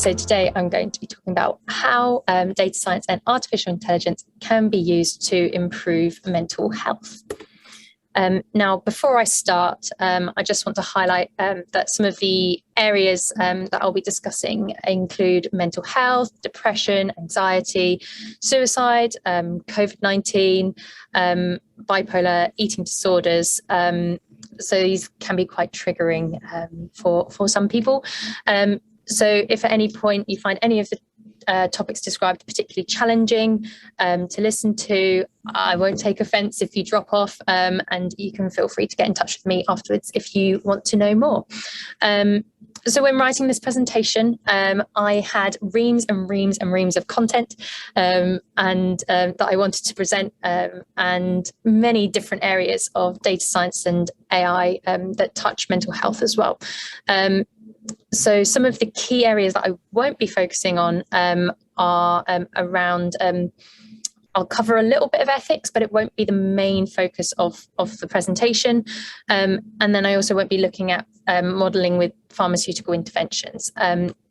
So today I'm going to be talking about how data science and artificial intelligence can be used to improve mental health. Now, before I start, I just want to highlight that some of the areas that I'll be discussing include mental health, depression, anxiety, suicide, COVID-19, bipolar, eating disorders. So these can be quite triggering for some people. So if at any point you find any of the topics described particularly challenging to listen to, I won't take offence if you drop off, and you can feel free to get in touch with me afterwards if you want to know more. So when writing this presentation, I had reams and reams and reams of content that I wanted to present, and many different areas of data science and AI that touch mental health as well. So some of the key areas that I won't be focusing on are around, I'll cover a little bit of ethics, but it won't be the main focus of the presentation. And then I also won't be looking at modelling with pharmaceutical interventions.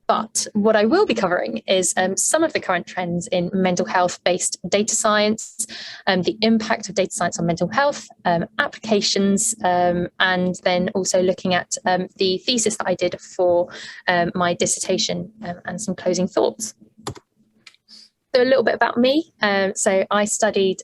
But what I will be covering is some of the current trends in mental health-based data science, the impact of data science on mental health, applications, and then also looking at the thesis that I did for my dissertation and some closing thoughts. So a little bit about me. So I studied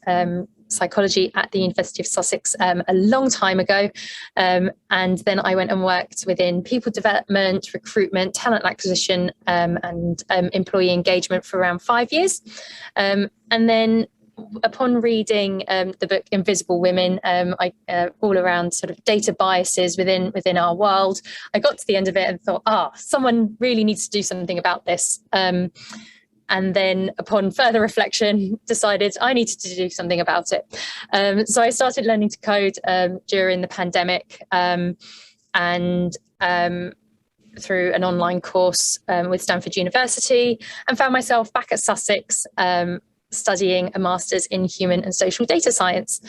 psychology at the University of Sussex a long time ago, and then I went and worked within people development, recruitment, talent acquisition, and employee engagement for around 5 years. And then upon reading the book Invisible Women, all around sort of data biases within our world, I got to the end of it and thought, someone really needs to do something about this. And then upon further reflection, decided I needed to do something about it. So I started learning to code during the pandemic, and through an online course with Stanford University, and found myself back at Sussex studying a master's in human and social data science.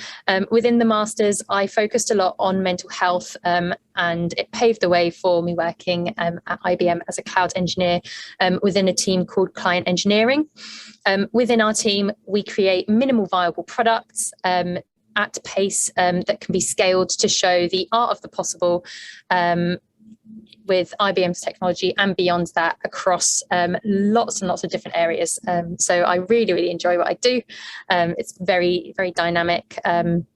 Within the master's, I focused a lot on mental health, and it paved the way for me working at IBM as a cloud engineer within a team called client engineering. Within our team, we create minimal viable products at pace that can be scaled to show the art of the possible with IBM's technology and beyond that across lots and lots of different areas. So I really, really enjoy what I do. It's very, very dynamic. And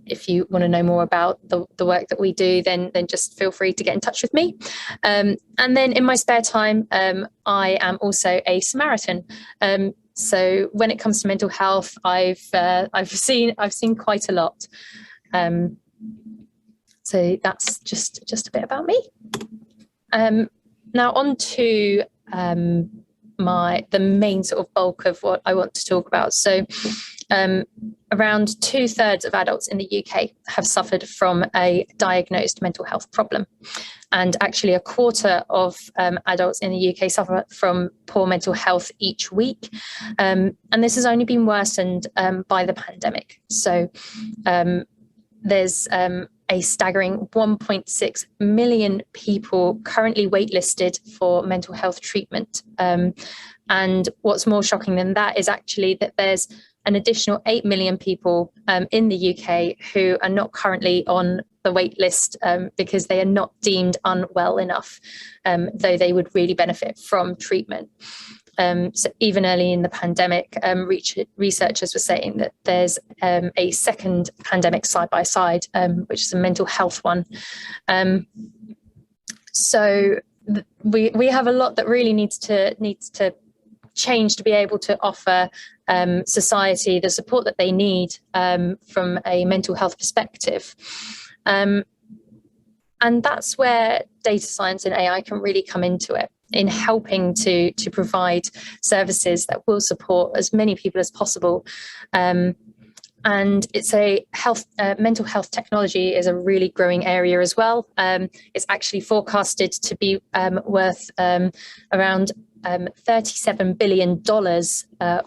if you want to know more about the work that we do, then just feel free to get in touch with me. And then in my spare time, I am also a Samaritan. So when it comes to mental health, I've seen quite a lot. So that's just a bit about me. Now on to the main sort of bulk of what I want to talk about. So around 2/3 of adults in the UK have suffered from a diagnosed mental health problem. And actually 1/4 of adults in the UK suffer from poor mental health each week. And this has only been worsened by the pandemic. So there's a staggering 1.6 million people currently waitlisted for mental health treatment. And what's more shocking than that is actually that there's an additional 8 million people in the UK who are not currently on the wait list because they are not deemed unwell enough, though they would really benefit from treatment. So even early in the pandemic, researchers were saying that there's a second pandemic side by side, which is a mental health one. So we have a lot that really needs to change to be able to offer society the support that they need from a mental health perspective. And that's where data science and AI can really come into it, in helping to provide services that will support as many people as possible. And it's mental health technology is a really growing area as well. It's actually forecasted to be worth around $37 billion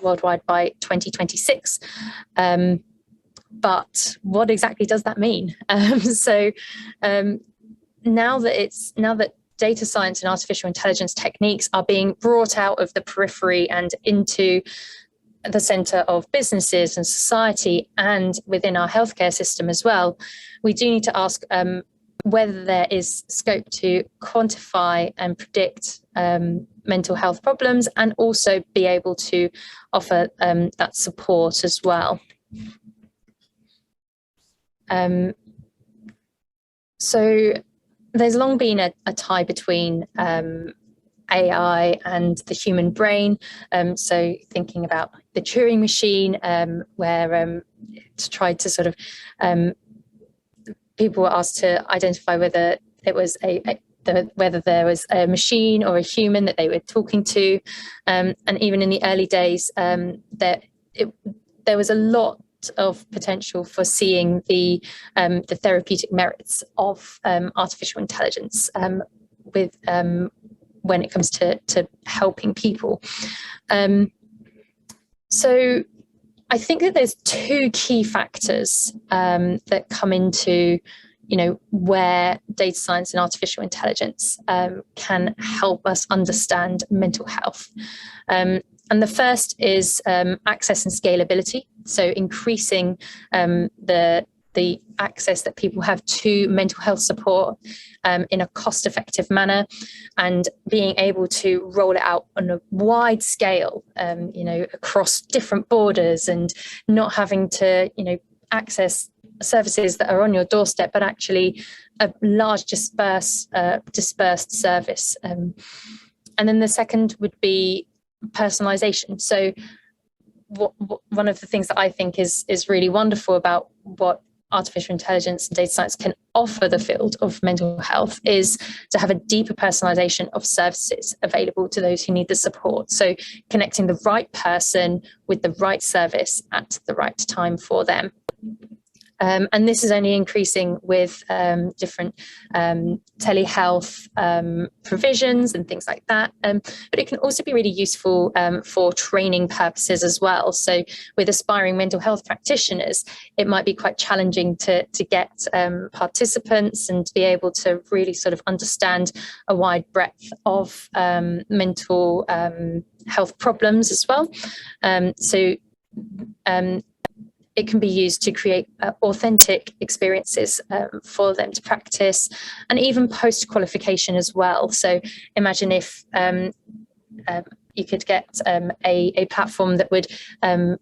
worldwide by 2026. But what exactly does that mean? Now that data science and artificial intelligence techniques are being brought out of the periphery and into the centre of businesses and society and within our healthcare system as well, we do need to ask whether there is scope to quantify and predict mental health problems, and also be able to offer that support as well. So there's long been a tie between AI and the human brain. So thinking about the Turing machine, where it's tried to sort of, people were asked to identify whether it was whether there was a machine or a human that they were talking to. And even in the early days, there was a lot of potential for seeing the therapeutic merits of artificial intelligence with when it comes to helping people. So I think that there's two key factors that come into, where data science and artificial intelligence can help us understand mental health. And the first is access and scalability. So increasing the access that people have to mental health support in a cost-effective manner, and being able to roll it out on a wide scale, across different borders, and not having to, access services that are on your doorstep, but actually a large dispersed service. And then the second would be personalization. So one of the things that I think is really wonderful about what artificial intelligence and data science can offer the field of mental health is to have a deeper personalization of services available to those who need the support. So connecting the right person with the right service at the right time for them. And this is only increasing with different telehealth provisions and things like that. But it can also be really useful for training purposes as well. So with aspiring mental health practitioners, it might be quite challenging to get participants and to be able to really sort of understand a wide breadth of mental health problems as well. It can be used to create authentic experiences for them to practice, and even post-qualification as well. So imagine if you could get a platform that would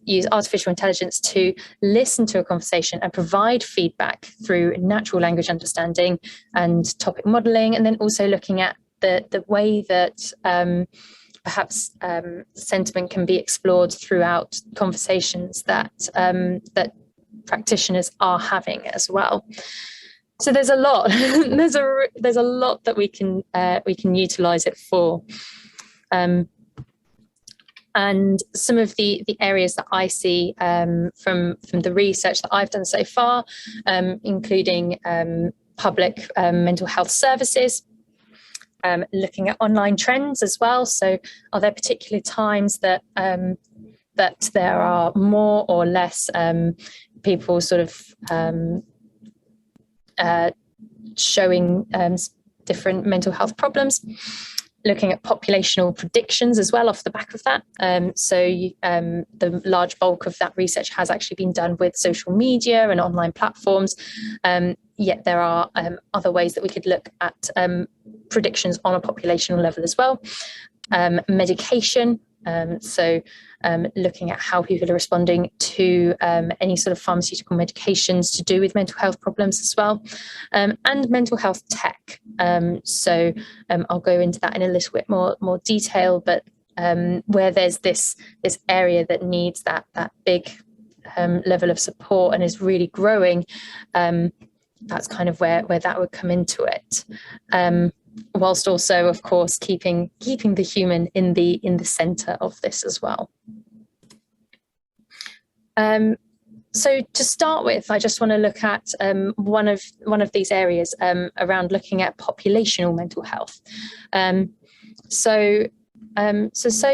use artificial intelligence to listen to a conversation and provide feedback through natural language understanding and topic modelling, and then also looking at the way that perhaps sentiment can be explored throughout conversations that practitioners are having as well. So there's a lot. there's a lot that we can utilize it for. And some of the areas that I see from the research that I've done so far, including public mental health services. Looking at online trends as well. So are there particular times that that there are more or less people sort of showing different mental health problems? Looking at populational predictions as well off the back of that. The large bulk of that research has actually been done with social media and online platforms. Yet there are other ways that we could look at predictions on a populational level as well. Medication, looking at how people are responding to any sort of pharmaceutical medications to do with mental health problems as well, and mental health tech. I'll go into that in a little bit more detail, but where there's this area that needs that big level of support and is really growing, that's kind of where that would come into it. Whilst also, of course, keeping the human in the center of this as well. So to start with, I just want to look at one of these areas around looking at populational mental health. So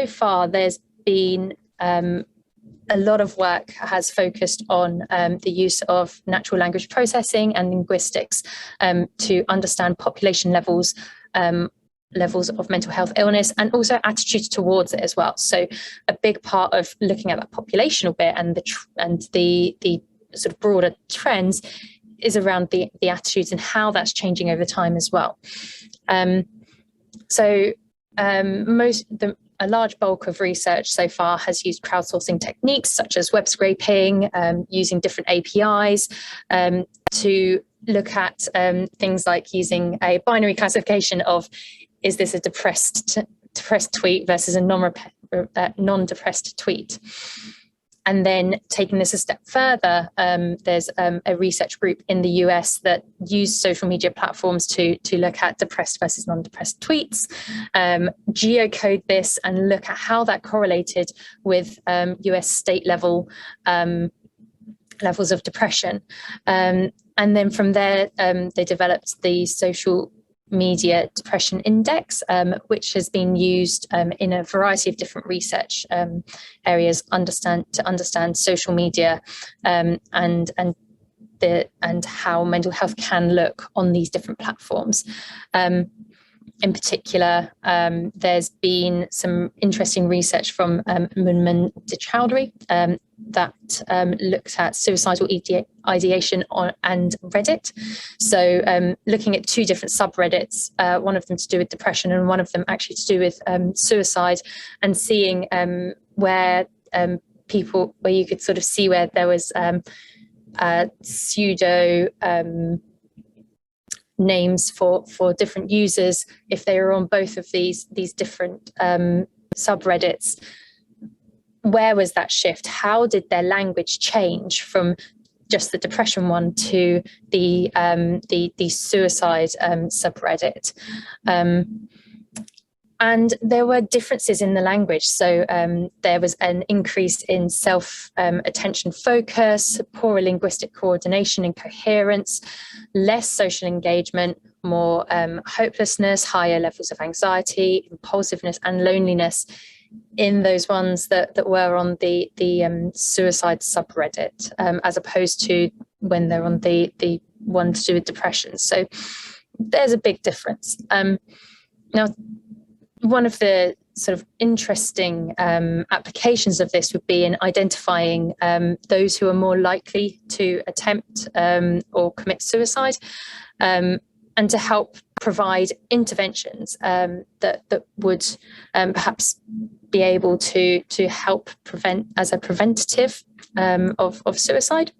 far there's been a lot of work has focused on the use of natural language processing and linguistics to understand population levels levels of mental health illness, and also attitudes towards it as well. So a big part of looking at that populational bit and the sort of broader trends is around the attitudes and how that's changing over time as well. A large bulk of research so far has used crowdsourcing techniques such as web scraping, using different APIs to look at things like using a binary classification of, is this a depressed tweet versus a non-depressed tweet? And then taking this a step further, there's a research group in the US that use social media platforms to look at depressed versus non-depressed tweets, geocode this and look at how that correlated with US state level levels of depression. And then from there, they developed the social media depression index, which has been used in a variety of different research areas to understand social media and how mental health can look on these different platforms. In particular, there's been some interesting research from Munman Chowdhury that looked at suicidal ideation and Reddit. So looking at two different subreddits, one of them to do with depression and one of them actually to do with suicide, and seeing where you could sort of see where there was pseudo names for different users if they were on both of these different subreddits. Where was that shift? How did their language change from just the depression one to the suicide subreddit? And there were differences in the language. So there was an increase in self-attention focus, poorer linguistic coordination and coherence, less social engagement, more hopelessness, higher levels of anxiety, impulsiveness and loneliness in those ones that were on the suicide subreddit, as opposed to when they're on the one to do with depression. So there's a big difference. Now, one of the sort of interesting applications of this would be in identifying those who are more likely to attempt or commit suicide, and to help provide interventions that would perhaps be able to help prevent as a preventative of suicide.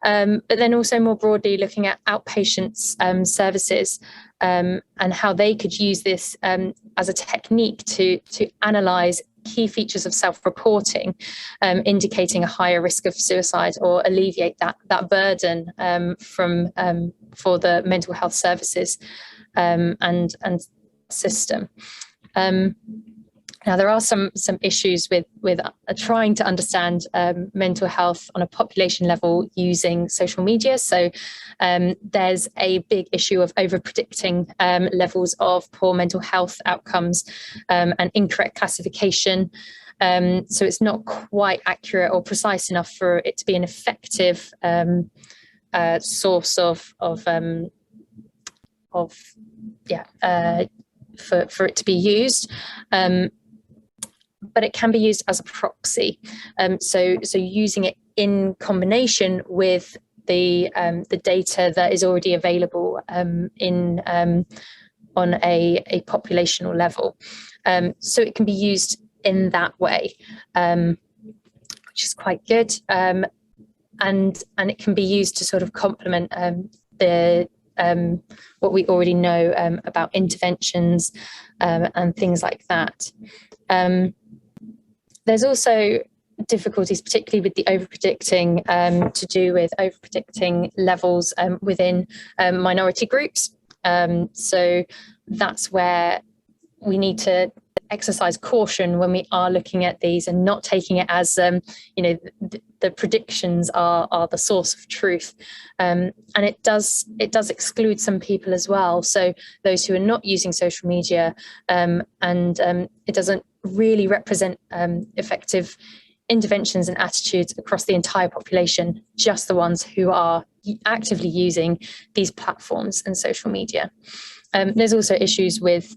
But then also more broadly looking at outpatients services and how they could use this as a technique to analyse key features of self-reporting, indicating a higher risk of suicide or alleviate that burden for the mental health services and system. Now, there are some issues with trying to understand mental health on a population level using social media. So there's a big issue of over-predicting levels of poor mental health outcomes and incorrect classification. So it's not quite accurate or precise enough for it to be an effective source for it to be used. But it can be used as a proxy. So using it in combination with the data that is already available on a populational level. So it can be used in that way, which is quite good. And it can be used to sort of complement what we already know about interventions and things like that. There's also difficulties, particularly with the overpredicting, to do with overpredicting levels within minority groups. So that's where we need to exercise caution when we are looking at these and not taking it as, the predictions are the source of truth. And it does exclude some people as well. So those who are not using social media, and it doesn't really represent effective interventions and attitudes across the entire population, just the ones who are actively using these platforms and social media. There's also issues with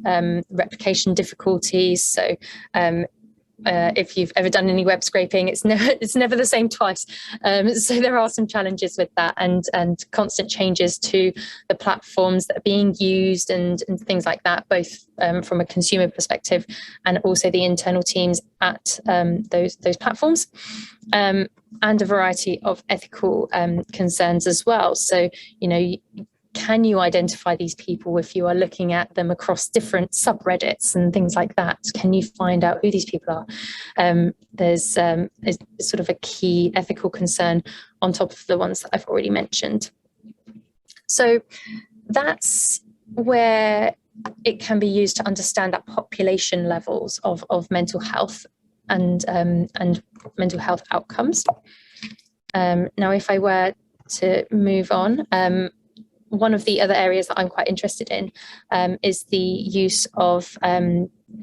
replication difficulties. So if you've ever done any web scraping, it's never the same twice. So there are some challenges with that, and constant changes to the platforms that are being used and things like that, both from a consumer perspective and also the internal teams at those platforms, and a variety of ethical concerns as well. So, can you identify these people if you are looking at them across different subreddits and things like that? Can you find out who these people are? There's sort of a key ethical concern on top of the ones that I've already mentioned. So that's where it can be used to understand that population levels of mental health and mental health outcomes. Now, if I were to move on, one of the other areas that I'm quite interested in is the use of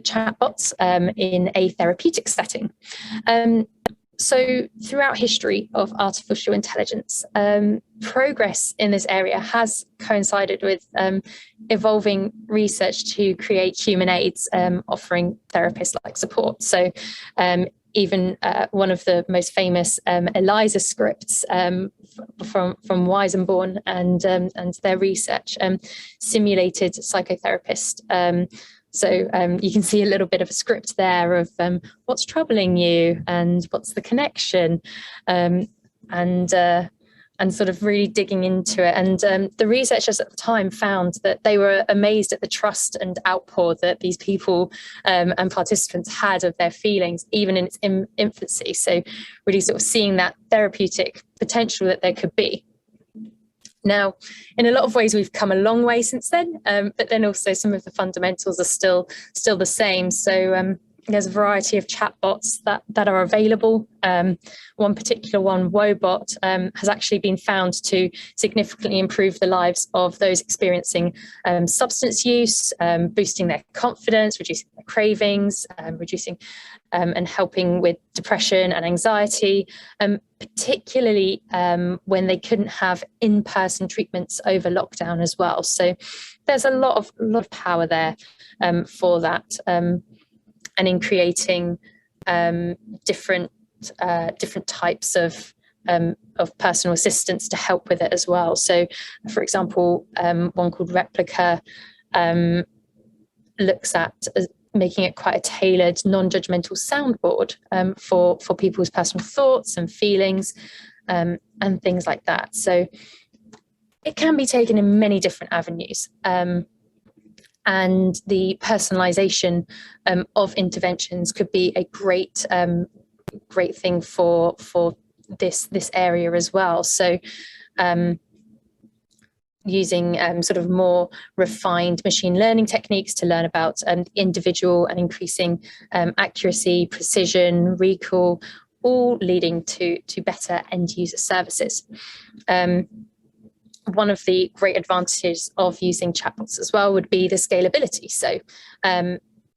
chatbots in a therapeutic setting. So throughout history of artificial intelligence, progress in this area has coincided with evolving research to create human aids offering therapist-like support. So even one of the most famous ELIZA scripts from Weizenborn and their research simulated psychotherapist. So you can see a little bit of a script there of what's troubling you and what's the connection, and sort of really digging into it. And the researchers at the time found that they were amazed at the trust and outpour that these people and participants had of their feelings, even in its infancy. So really sort of seeing that therapeutic potential that there could be. Now, in a lot of ways, we've come a long way since then, but then also some of the fundamentals are still the same. So there's a variety of chatbots that are available. One particular one, Wobot, has actually been found to significantly improve the lives of those experiencing substance use, boosting their confidence, reducing their cravings, reducing and helping with depression and anxiety, particularly when they couldn't have in-person treatments over lockdown as well. So there's a lot of power there for that. And in creating different types of personal assistance to help with it as well. So, for example, one called Replica looks at making it quite a tailored, non-judgmental soundboard for people's personal thoughts and feelings and things like that. So it can be taken in many different avenues. And the personalization of interventions could be a great thing for this area as well. So using sort of more refined machine learning techniques to learn about individual and increasing accuracy, precision, recall, all leading to better end user services. One of the great advantages of using chatbots as well would be the scalability. So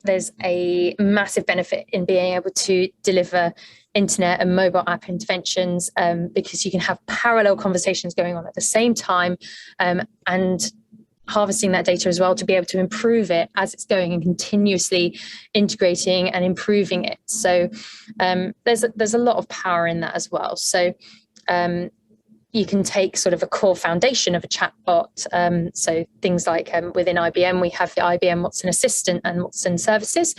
there's a massive benefit in being able to deliver internet and mobile app interventions because you can have parallel conversations going on at the same time and harvesting that data as well to be able to improve it as it's going and continuously integrating and improving it. So there's a lot of power in that as well. So you can take sort of a core foundation of a chatbot. So things like within IBM, we have the IBM Watson Assistant and Watson Services.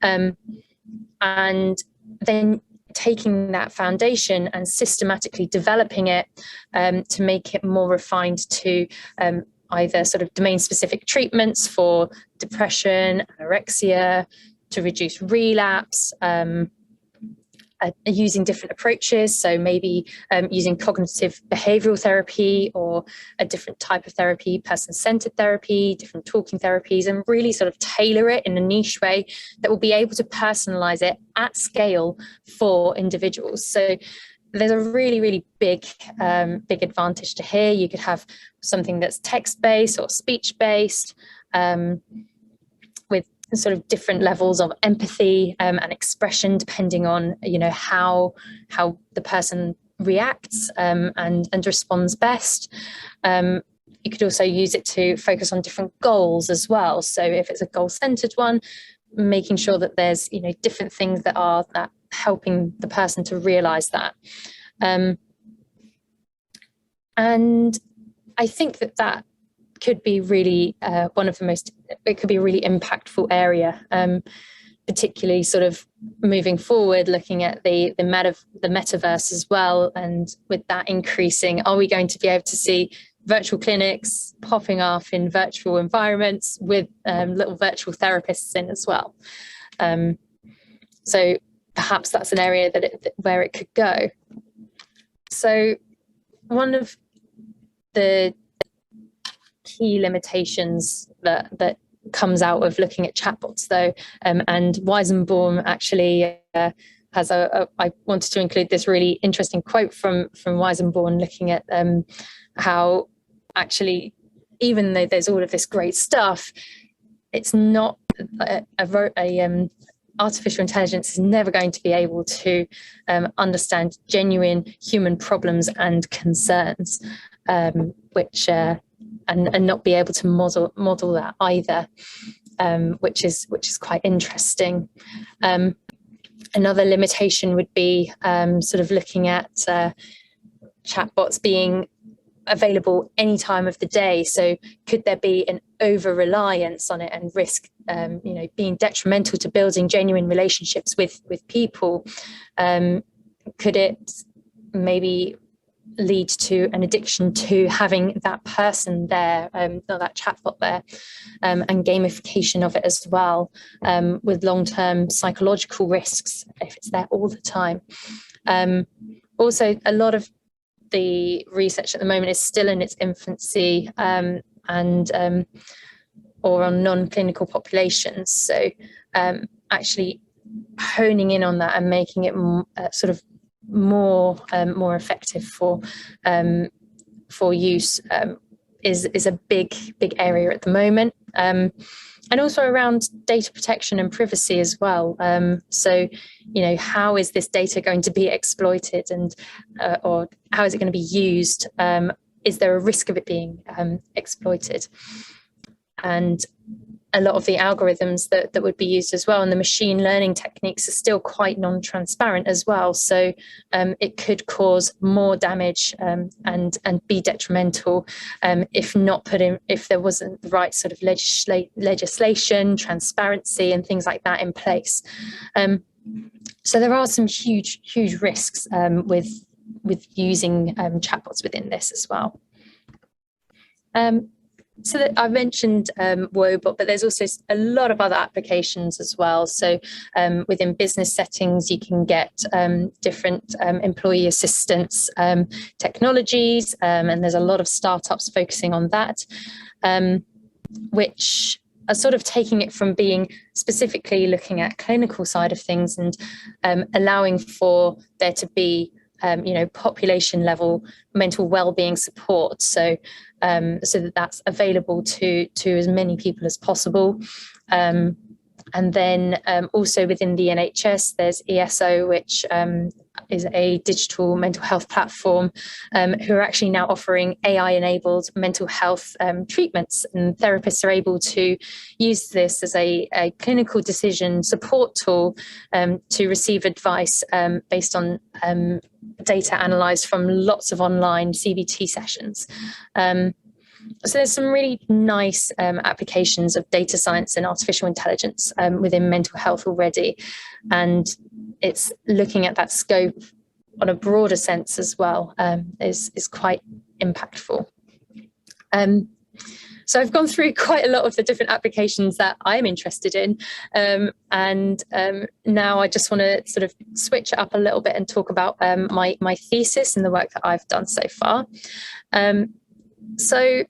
And then taking that foundation and systematically developing it to make it more refined to either sort of domain-specific treatments for depression, anorexia, to reduce relapse, using different approaches. So maybe using cognitive behavioral therapy or a different type of therapy, person-centered therapy, different talking therapies, and really sort of tailor it in a niche way that will be able to personalize it at scale for individuals. So there's a really, really big advantage to here. You could have something that's text-based or speech-based, with sort of different levels of empathy and expression, depending on how the person reacts and responds best. You could also use it to focus on different goals as well. So if it's a goal-centered one, making sure that there's different things that are helping the person to realize that. And I think that could be really it could be a really impactful area, particularly sort of moving forward, looking at the metaverse as well. And with that increasing, are we going to be able to see virtual clinics popping off in virtual environments with little virtual therapists in as well? So perhaps that's an area where it could go. So one of the key limitations that comes out of looking at chatbots, though, and Weizenbaum actually has I wanted to include this really interesting quote from Weizenbaum, looking at how actually, even though there's all of this great stuff, it's not artificial intelligence is never going to be able to understand genuine human problems and concerns, which and not be able to model that either, which is quite interesting. Another limitation would be sort of looking at chatbots being available any time of the day. So could there be an over-reliance on it and risk being detrimental to building genuine relationships with people? Could it maybe lead to an addiction to having that person there, or that chatbot there, and gamification of it as well, with long-term psychological risks if it's there all the time? Also, a lot of the research at the moment is still in its infancy, or on non-clinical populations. So actually honing in on that and making it sort of more effective for use is a big area at the moment, and also around data protection and privacy as well. So how is this data going to be exploited, and or how is it going to be used? Is there a risk of it being exploited? And a lot of the algorithms that would be used as well, and the machine learning techniques, are still quite non-transparent as well. So it could cause more damage and be detrimental if there wasn't the right sort of legislation, transparency, and things like that in place. So there are some huge risks with using chatbots within this as well. So that I mentioned Wobot, but there's also a lot of other applications as well. So within business settings, you can get different employee assistance technologies, and there's a lot of startups focusing on that, which are sort of taking it from being specifically looking at clinical side of things and allowing for there to be population level mental well-being support, so that's available to as many people as possible. And then also within the NHS, there's ESO, which is a digital mental health platform, who are actually now offering AI-enabled mental health treatments, and therapists are able to use this as a clinical decision support tool to receive advice based on data analysed from lots of online CBT sessions. So there's some really nice applications of data science and artificial intelligence within mental health already, and it's looking at that scope on a broader sense as well, is quite impactful. So I've gone through quite a lot of the different applications that I'm interested in, and now I just want to sort of switch it up a little bit and talk about my thesis and the work that I've done so far. So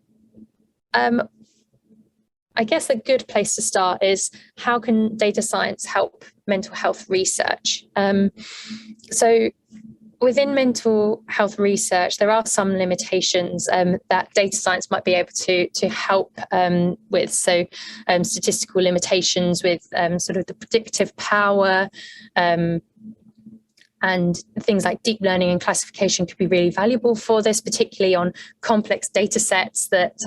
I guess a good place to start is, how can data science help mental health research? So within mental health research, there are some limitations that data science might be able to help with. So statistical limitations with sort of the predictive power, And things like deep learning and classification could be really valuable for this, particularly on complex data sets that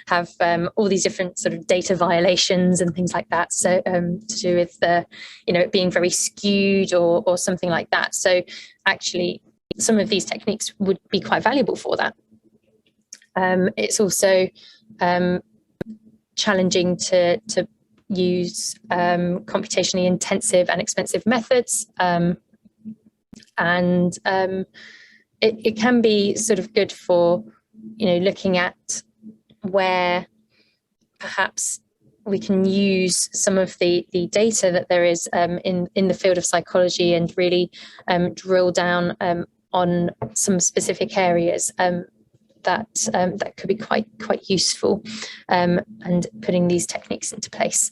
have all these different sort of data violations and things like that. So to do with it being very skewed or something like that. So actually, some of these techniques would be quite valuable for that. It's also challenging to use computationally intensive and expensive methods. And it can be sort of good for, looking at where perhaps we can use some of the data that there is in the field of psychology and really drill down on some specific areas that could be quite useful, and putting these techniques into place.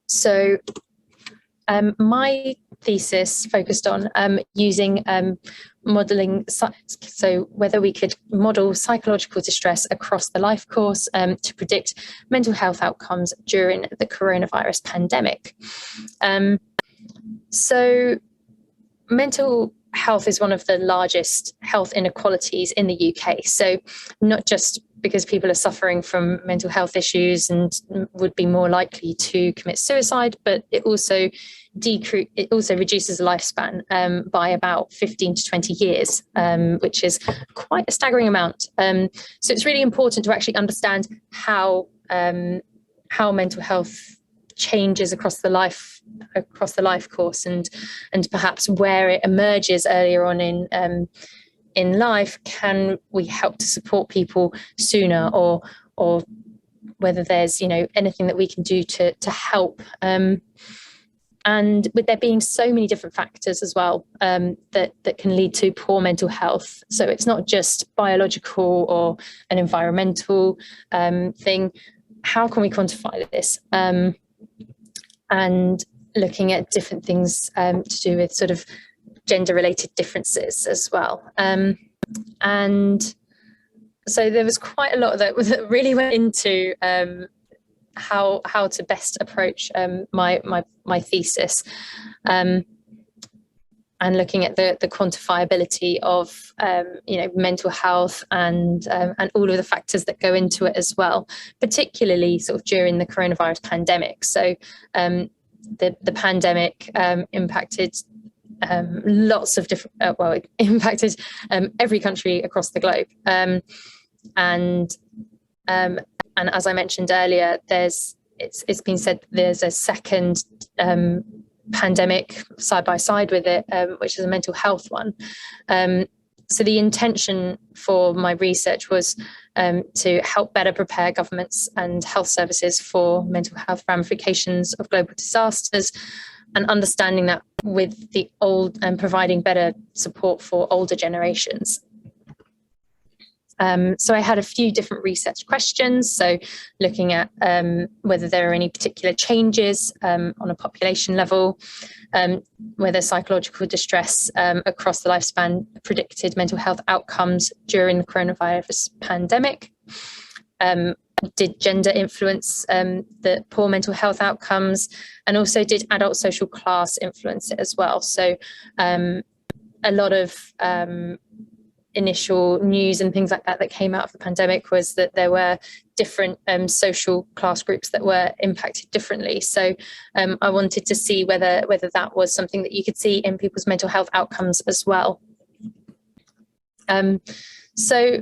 So my thesis focused on using modelling, so whether we could model psychological distress across the life course to predict mental health outcomes during the coronavirus pandemic. So mental health is one of the largest health inequalities in the UK. So not just because people are suffering from mental health issues and would be more likely to commit suicide, but it also reduces the lifespan by about 15 to 20 years, which is quite a staggering amount. So it's really important to actually understand how mental health changes across the life course, and perhaps where it emerges earlier on in life. Can we help to support people sooner, or whether there's anything that we can do to help, and with there being so many different factors as well that can lead to poor mental health. So it's not just biological or an environmental thing. How can we quantify this? And looking at different things to do with sort of gender-related differences as well. And so there was quite a lot that really went into how to best approach my thesis, and looking at the quantifiability of mental health and all of the factors that go into it as well, particularly sort of during the coronavirus pandemic. So the pandemic impacted lots of different it impacted every country across the globe, and as I mentioned earlier, it's been said there's a second pandemic side by side with it, which is a mental health one. So the intention for my research was to help better prepare governments and health services for mental health ramifications of global disasters, and understanding that with the old and providing better support for older generations. So I had a few different research questions. So looking at whether there are any particular changes on a population level, whether psychological distress across the lifespan predicted mental health outcomes during the coronavirus pandemic. Did gender influence the poor mental health outcomes? And also did adult social class influence it as well? So a lot of initial news and things like that came out of the pandemic was that there were different social class groups that were impacted differently. So I wanted to see whether that was something that you could see in people's mental health outcomes as well. So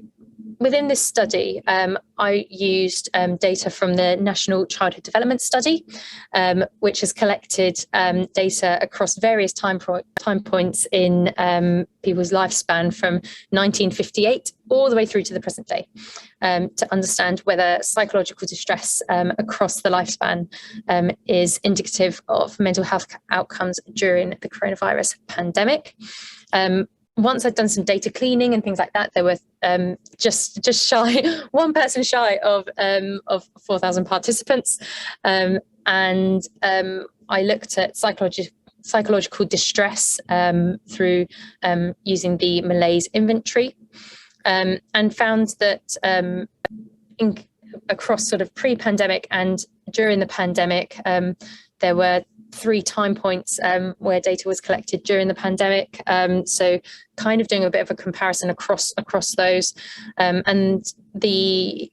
within this study, I used data from the National Childhood Development Study, which has collected data across various time points in people's lifespan from 1958 all the way through to the present day, to understand whether psychological distress across the lifespan is indicative of mental health outcomes during the coronavirus pandemic. Once I'd done some data cleaning and things like that, there were just shy, one person shy of 4,000 participants. And I looked at psychological distress through using the malaise inventory, and found that across sort of pre-pandemic and during the pandemic, there were 3 time points where data was collected during the pandemic. So kind of doing a bit of a comparison across those, and the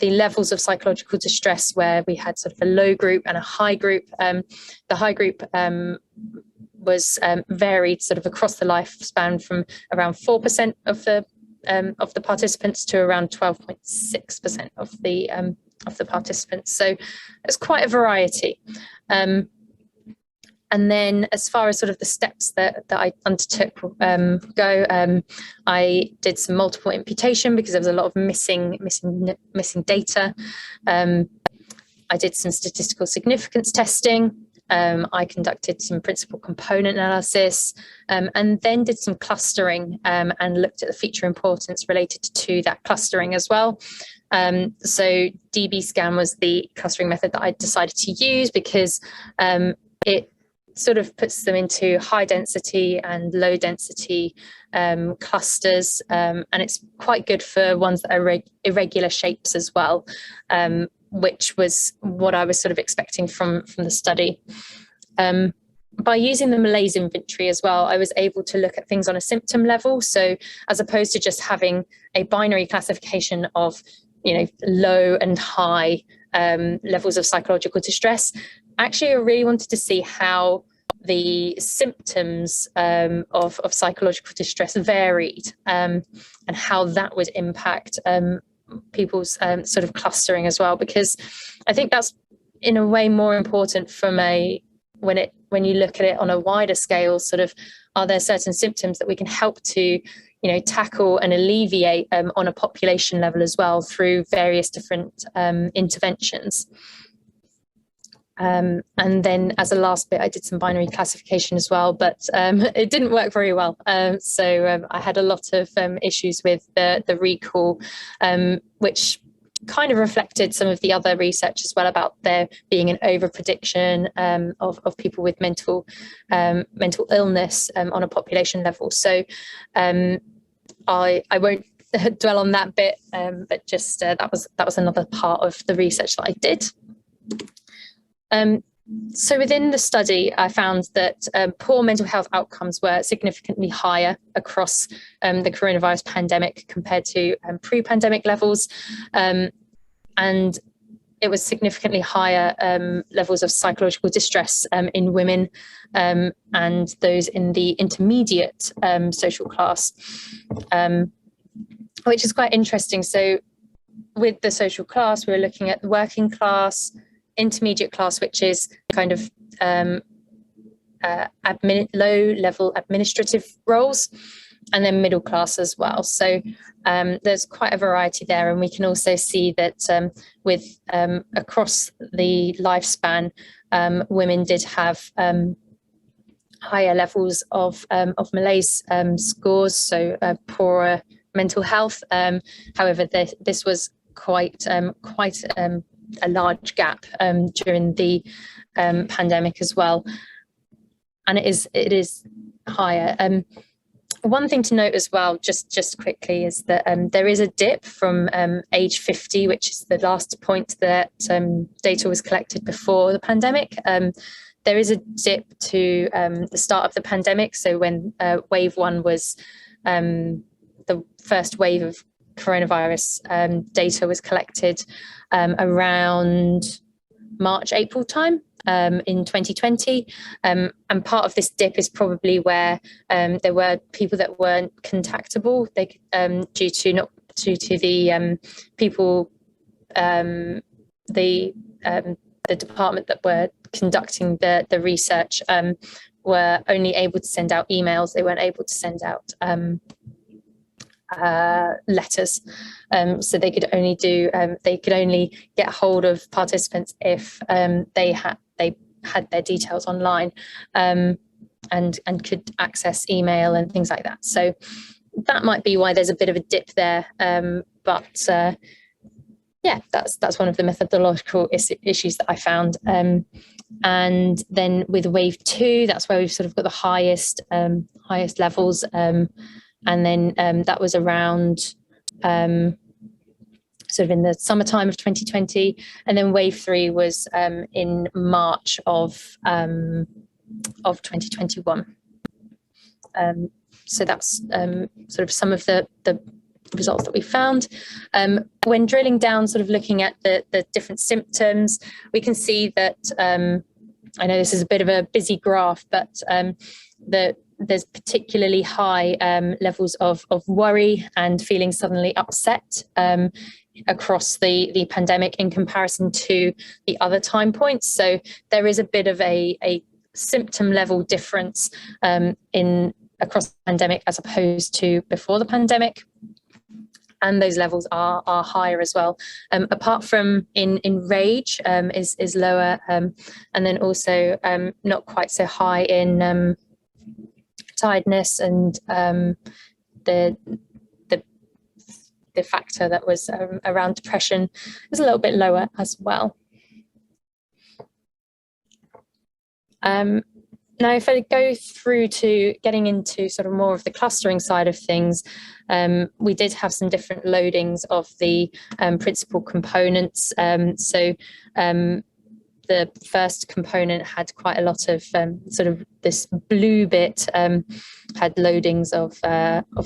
levels of psychological distress where we had sort of a low group and a high group. The high group was varied sort of across the lifespan from around 4% of the participants to around 12.6% of the participants. So it's quite a variety. And then as far as sort of the steps that I undertook go, I did some multiple imputation because there was a lot of missing data. I did some statistical significance testing. I conducted some principal component analysis, and then did some clustering and looked at the feature importance related to that clustering as well. So DB-scan was the clustering method that I decided to use because it sort of puts them into high density and low density clusters, and it's quite good for ones that are irregular shapes as well, which was what I was sort of expecting from the study. By using the malaise inventory as well, I was able to look at things on a symptom level. So as opposed to just having a binary classification of, low and high levels of psychological distress, actually, I really wanted to see how the symptoms of psychological distress varied, and how that would impact people's sort of clustering as well, because I think that's in a way more important from when you look at it on a wider scale. Sort of, are there certain symptoms that we can help to tackle and alleviate on a population level as well through various different interventions. And then as a last bit, I did some binary classification as well, but it didn't work very well. So I had a lot of issues with the recall, which kind of reflected some of the other research as well about there being an over prediction of people with mental illness on a population level. So I won't dwell on that bit, but just that was another part of the research that I did. So within the study, I found that poor mental health outcomes were significantly higher across the coronavirus pandemic compared to pre-pandemic levels. And it was significantly higher levels of psychological distress in women and those in the intermediate social class, which is quite interesting. So with the social class, we were looking at the working class, intermediate class, which is kind of low-level administrative roles, and then middle class as well. So there's quite a variety there, and we can also see that with across the lifespan, women did have higher levels of malaise scores, so poorer mental health. However, this was quite a large gap during the pandemic as well, and it is higher. One thing to note as well, just quickly, is that there is a dip from age 50, which is the last point that data was collected before the pandemic. There is a dip to the start of the pandemic. So when wave 1 was the first wave of coronavirus data was collected around March, April time in 2020. And part of this dip is probably where there were people that weren't contactable due to the people, the department that were conducting the research were only able to send out emails. They weren't able to send out letters, so they could only get hold of participants if they had their details online, and could access email and things like that. So that might be why there's a bit of a dip there, but yeah, that's one of the methodological issues that I found. And then with wave 2, that's where we've sort of got the highest levels. And then that was around sort of in the summertime of 2020, and then wave 3 was in March of 2021. So that's sort of some of the results that we found. When drilling down, sort of looking at the different symptoms, we can see that, I know this is a bit of a busy graph, but there's particularly high levels of worry and feeling suddenly upset across the pandemic in comparison to the other time points. So there is a bit of a symptom level difference in across the pandemic as opposed to before the pandemic. And those levels are higher as well. Apart from in rage is lower, and then also not quite so high in tiredness, and the factor that was around depression is a little bit lower as well. Now, if I go through to getting into sort of more of the clustering side of things, we did have some different loadings of the principal components. So the first component had quite a lot of sort of this blue bit had loadings of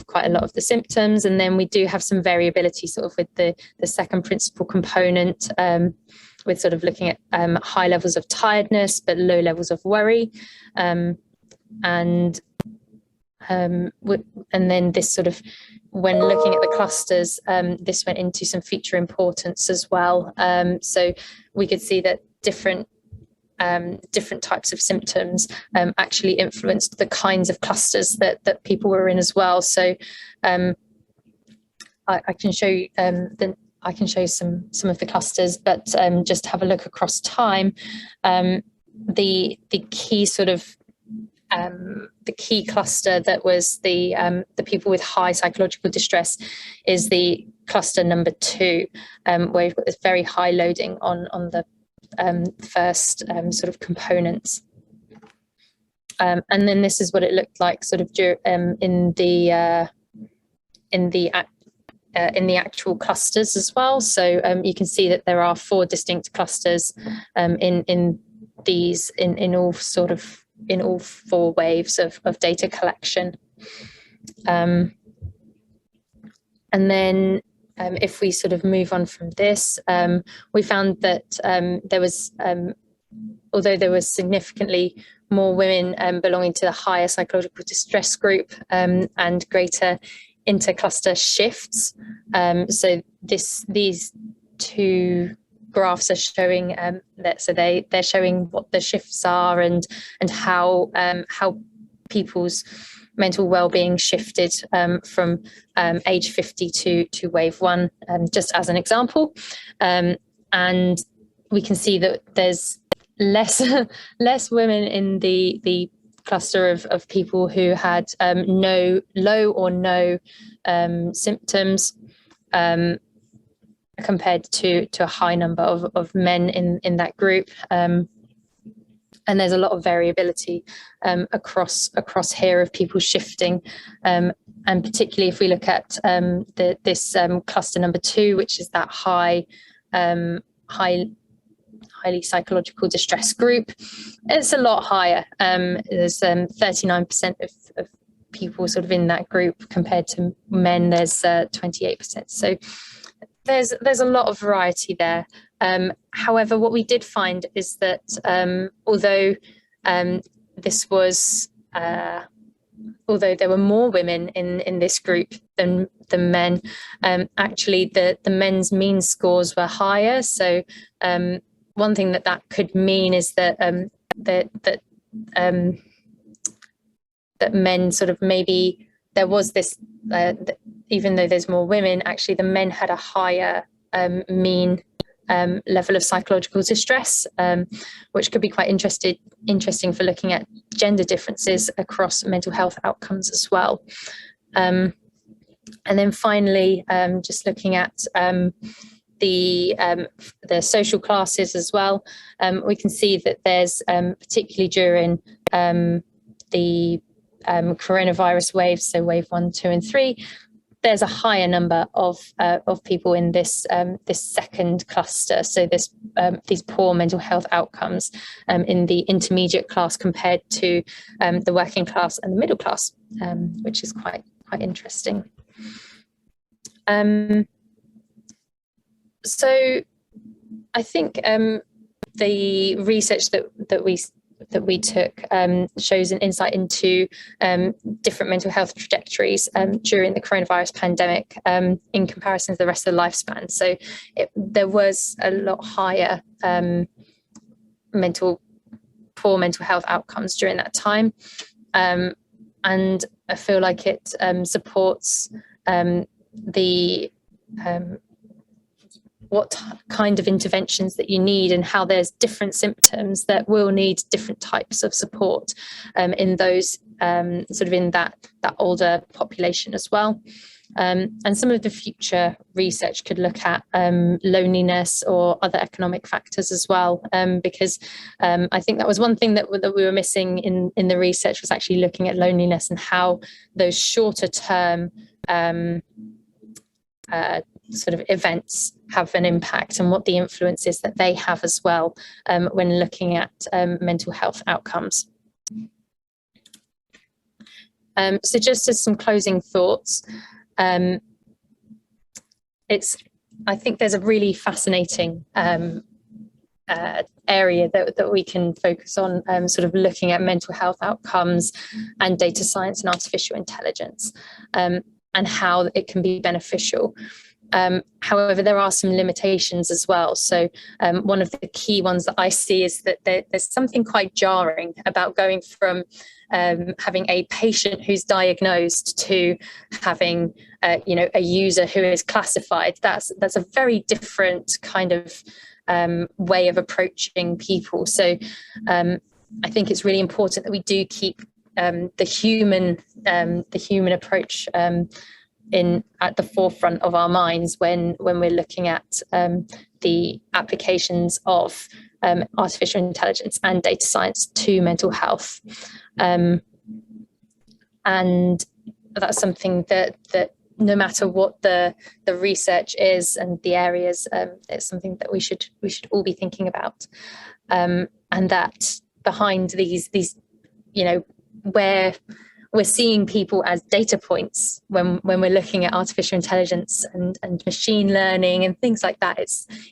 quite a lot of the symptoms, and then we do have some variability sort of with the second principal component, with sort of looking at high levels of tiredness but low levels of worry, and then this sort of, when looking at the clusters, this went into some feature importance as well. So we could see that different types of symptoms actually influenced the kinds of clusters that people were in as well. So I can show you I can show you some of the clusters, but just have a look across time. The key sort of the key cluster that was the people with high psychological distress is the cluster number 2, where you've got this very high loading on the first sort of components. And then this is what it looked like sort of in the actual clusters as well. So you can see that there are 4 distinct clusters in these in all 4 waves of data collection. And then if we sort of move on from this, we found that there was, although there was significantly more women belonging to the higher psychological distress group and greater intercluster shifts. So these 2 graphs are showing that, so they're showing what the shifts are and how people's mental well-being shifted from age 50 to wave 1, just as an example. And we can see that there's less women in the cluster of people who had low or no symptoms, compared to a high number of men in that group. And there's a lot of variability across here of people shifting, and particularly if we look at this cluster number 2, which is that highly psychological distress group, it's a lot higher. There's 39% of people sort of in that group compared to men. There's 28%. So there's a lot of variety there. However, what we did find is that although there were more women in this group than men, actually the men's mean scores were higher. So one thing that could mean is that that men sort of, maybe there was this, even though there's more women, actually the men had a higher mean level of psychological distress, which could be quite interesting for looking at gender differences across mental health outcomes as well. And then finally, just looking at the social classes as well, we can see that there's particularly during the coronavirus waves, so wave 1, 2, and 3, there's a higher number of people in this this second cluster. So this these poor mental health outcomes in the intermediate class compared to the working class and the middle class, which is quite interesting. So I think the research that we took shows an insight into different mental health trajectories during the coronavirus pandemic in comparison to the rest of the lifespan. So there was a lot higher poor mental health outcomes during that time, and I feel like it supports the what kind of interventions that you need, and how there's different symptoms that will need different types of support in those sort of in that older population as well. And some of the future research could look at loneliness or other economic factors as well, because I think that was one thing that we were missing in the research, was actually looking at loneliness and how those shorter term sort of events have an impact, and what the influence is that they have as well when looking at mental health outcomes. So just as some closing thoughts, I think there's a really fascinating area that we can focus on, sort of looking at mental health outcomes and data science and artificial intelligence, and how it can be beneficial. However, there are some limitations as well. So one of the key ones that I see is that there's something quite jarring about going from having a patient who's diagnosed to having a user who is classified. That's a very different kind of way of approaching people. So I think it's really important that we do keep the human approach at the forefront of our minds when we're looking at the applications of artificial intelligence and data science to mental health. And that's something that no matter what the research is and the areas, it's something that we should all be thinking about. And that behind these where we're seeing people as data points when we're looking at artificial intelligence and machine learning and things like that.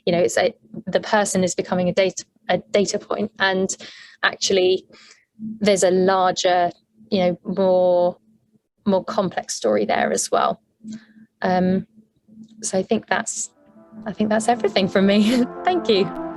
The person is becoming a data point, and actually there's a larger, more complex story there as well. So I think that's everything from me. Thank you.